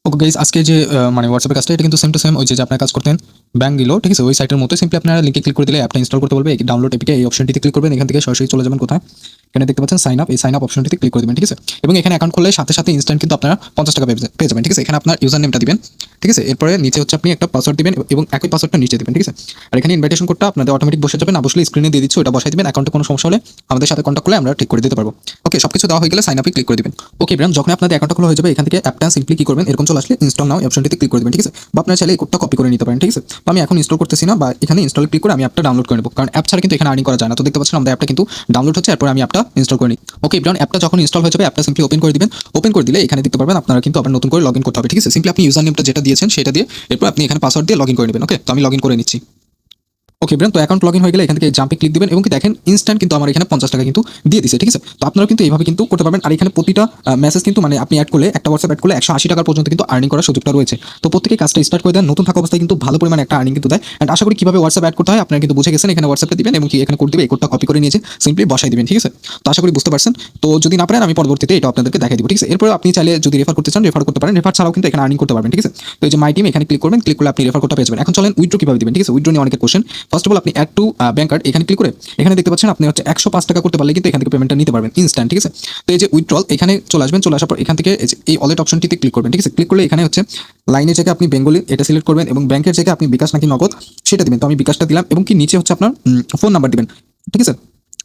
Okay guys, আজকে যে মানে হোয়াটসঅ্যাপের কাজটা এটা কিন্তু সেম টু সেম ওই যে আপনার কাজ করতেন ব্যাংক দিলো, ঠিক আছে? ওই সাইটের মতো সিম্পলি আপনারা লিঙ্কে ক্লিক করে দিলে অ্যাপটা ইনস্টল করতে বলবে। ডাউনলোড এপিকে এই অপশনটিতে ক্লিক করবেন, এখান থেকে সরাসরি চলে যাবেন কোথায়, এখানে দেখতে পাচ্ছেন সাইন আপ, এই সাইন আপ অপশনটিতে ক্লিক করে দিবেন, ঠিক আছে? এবং এখানে অ্যাকাউন্ট খুললে সাথে সাথে ইনস্ট্যান্ট কিন্তু আপনারা 50 টাকা পেয়ে যাবেন, ঠিক আছে? এখানে আপনার ইউজার নেমটা দিবেন, ঠিক আছে? এরপরে নিচে হচ্ছে আপনি একটা পাসওয়ার্ড দিবেন এবং একই পাসওয়ার্ডটা নিচে দিবেন, ঠিক আছে? আর এখানে ইনভাইটেশন কোডটা আপনাদের অটোমেটিক বসে যাবে, না বসলে স্ক্রিনে দিয়ে দিচ্ছি, ওটা বসাই দিবেন। অ্যাকাউন্টে কোনো সমস্যা হলে আমাদের সাথে কন্ট্যাক্ট করলে আমরা ঠিক করে দিতে পারবো। ওকে, সবকিছু দেওয়া হয়ে গেলে সাইন আপে ক্লিক করে দিবেন। ওকে ব্রাম, যখন আপনাদের অ্যাকাউন্টটা খোলা হয়ে যাবে এখান থেকে অ্যাপটা সিম্পলি কি করবেন, এরকম চলে আসলে ইনস্টল নাও অপশনটিতে ক্লিক করে দিবেন, ঠিক আছে? বা আপনারা চাইলে এই কোডটা কপি করে নিতে পারেন, ঠিক আছে? তো আমি এখন ইনস্টল করতেছি না, বা এখানে ইনস্টল ক্লিক করে আমি অ্যাপটা ডাউনলোড করে নেব, কারণ অ্যাপ ছাড়া কিন্তু এখানে আর্নিং করা যায় না। তো দেখতে পাচ্ছেন আমাদের অ্যাপটা কিন্তু ডাউনলোড হচ্ছে, এরপর আমি অ্যাপটা ইনস্টল করে নিই। ওকে ব্রাম, অ্যাপটা যখন ইনস্টল হয়ে যাবে অ্যাপটা সিম্পলি ওপেন করে দিবেন। ওপেন করে দিলে এখানে দেখতে পারবেন আপনারা কিন্তু আবার নতুন করে লগ ইন করতে হবে, ঠিক আছে? সিম্পলি আপনি ইউজার নেমটা যেটা দিয়েছেন সেটা দিয়ে এরপর আপনি এখানে পাসওয়ার্ড দিয়ে লগ ইন করে নেবেন। ওকে, তো আমি লগ ইন করে নিচ্ছি। ওকে ব্রেন, তো অ্যাকাউন্ট লগ ইন হয়ে গেলে এখান থেকে জাম্পে ক্লিক দিবেন এবং কি দেখেন ইনস্ট্যান্ট কিন্তু আমার এখানে 50 টাকা কিন্তু দিয়ে দিছে, ঠিক আছে? তো আপনারা কিন্তু এইভাবে কিন্তু করতে পারবেন। আর এখানে প্রতিটা মেসেজ কিন্তু মানে আপনি অ্যাড করলে, একটা হোয়াটসঅ্যাপ অ্যাড করলে 180 টাকা পর্যন্ত কিন্তু আর্নিং করার সুযোগটা রয়েছে। তো প্রত্যেকে কাজটা স্টার্ট করে দেন, নতুন থাকা অবস্থায় কিন্তু ভালো পরিমাণে একটা আর্নিং কিন্তু দেয়। অ্যান্ড আশা করি কিভাবে হোয়াটসঅ্যাপ অ্যাড করতে হয় আপনারা কিন্তু বুঝে গেছেন। এখানে হোয়াটসঅ্যাপে দিবেন এবং কি এখানে কোড দিবে, এই কোডটা কপি করে নিয়েছে সিম্পলি বসাই দিবেন, ঠিক আছে? তো আশা করি বুঝতে পারছেন। তো যদি না পারেন আমি পরবর্তীতে এটা আপনাদেরকে দেখাই দিব, ঠিক আছে? এরপর আপনি চাইলে যদি রেফার করতে চান রেফার করতে পারেন, রেফার ছাড়াও কিন্তু এখানে আর্নিং করতে পারবেন, ঠিক আছে? তো এই যে মাই টিম এখানে ক্লিক করবেন, ক্লিক করলে আপনি রেফার কোডটা পেয়ে যাবেন। এখন চলেন উইথড্র কিভাবে দিবেন, ঠিক আছে? উইথড্র নিয়ে অনেকের কোশ্চেন। ফার্স্ট অফ অল আপনি অ্যাড টু ব্যাংক কার্ড এখানে ক্লিক করে এখানে দেখতে পাচ্ছেন আপনি হচ্ছে 105 টাকা করতে পারলে কিন্তু এখান থেকে পেমেন্টটা নিতে পারবেন ইনস্ট্যান্ট, ঠিক আছে? তো এই যে উইথড্রল এখানে চলে আসবেন, চলে আসার পর এখান থেকে এই ওয়ালেট অপশনটিতে ক্লিক করবেন, ঠিক আছে? ক্লিক করলে এখানে হচ্ছে লাইনের জায়গায় আপনি বেঙ্গলি এটা সিলেক্ট করবেন এবং ব্যাংকের জায়গায় আপনি বিকাশ নাকি নগদ সেটা দিবেন। তো আমি বিকাশটা দিলাম এবং কি নিচে হচ্ছে আপনার ফোন নাম্বার দিবেন, ঠিক আছে?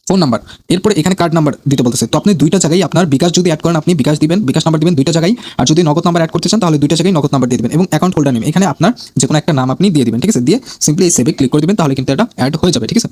ফোন নাম্বার, এরপরে এখানে কার্ড নাম্বার দিতে বলতেছে। তো আপনি দুইটা জায়গায় আপনার বিকাশ যদি অ্যাড করেন আপনি বিকাশ দিবেন, বিকাশ নাম্বার দিবেন দুইটা জায়গায়। আর যদি নগদ নাম্বার অ্যাড করতে চান তাহলে দুইটা জায়গায় নগদ নাম্বার দিয়ে দিবেন এবং অ্যাকাউন্ট হোল্ডার নেম এখানে আপনার যে কোনো একটা নাম আপনি দিয়ে দিবেন, ঠিক আছে? দিয়ে সিম্পলি এই সেভে ক্লিক করে দিবেন, তাহলে কিন্তু এটা অ্যাড হয়ে যাবে, ঠিক আছে?